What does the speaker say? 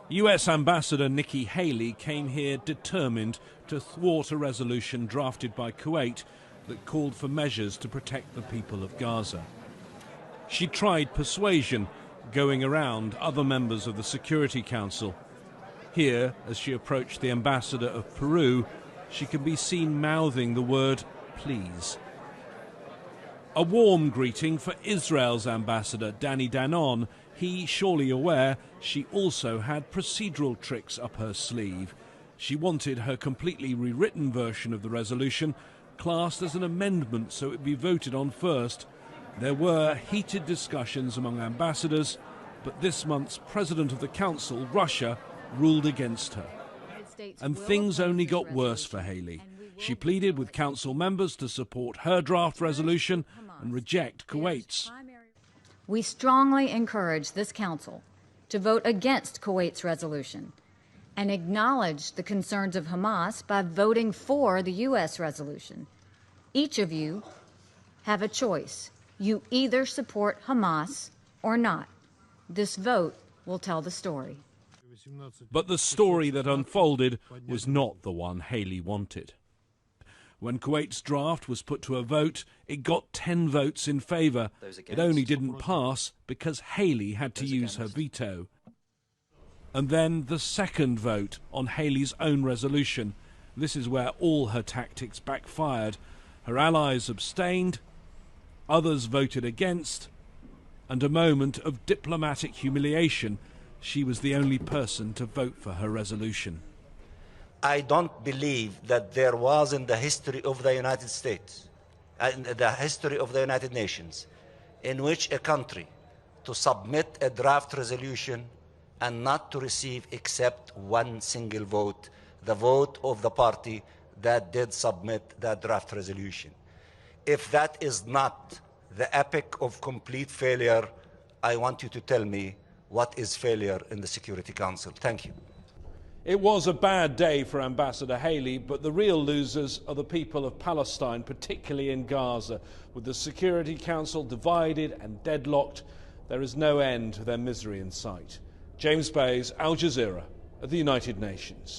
US Ambassador Nikki Haley came here determined to thwart a resolution drafted by Kuwait that called for measures to protect the people of Gaza. She tried persuasion, going around other members of the Security Council. Here, as she approached the ambassador of Peru, she can be seen mouthing the word please. A warm greeting for Israel's ambassador, Danny Danon. He, surely aware, she also had procedural tricks up her sleeve. She wanted her completely rewritten version of the resolution classed as an amendment so it would be voted on first. There were heated discussions among ambassadors, but this month's president of the council, Russia, ruled against her. And things only got worse for Haley. She pleaded with council members to support her draft resolution and reject Kuwait's. We strongly encourage this council to vote against Kuwait's resolution and acknowledge the concerns of Hamas by voting for the U.S. resolution. Each of you have a choice. You either support Hamas or not. This vote will tell the story. But the story that unfolded was not the one Haley wanted. When Kuwait's draft was put to a vote, it got 10 votes in favour. It only didn't pass because Haley had to use her veto. And then the second vote on Haley's own resolution. This is where all her tactics backfired. Her allies abstained, others voted against, and a moment of diplomatic humiliation. She was the only person to vote for her resolution. I don't believe that there was in the history of the United States, in the history of the United Nations, in which a country to submit a draft resolution and not to receive except one single vote, the vote of the party that did submit that draft resolution. If that is not the epic of complete failure, I want you to tell me what is failure in the Security Council. Thank you. It was a bad day for Ambassador Haley, but the real losers are the people of Palestine, particularly in Gaza. With the Security Council divided and deadlocked, there is no end to their misery in sight. James Bays, Al Jazeera, at the United Nations.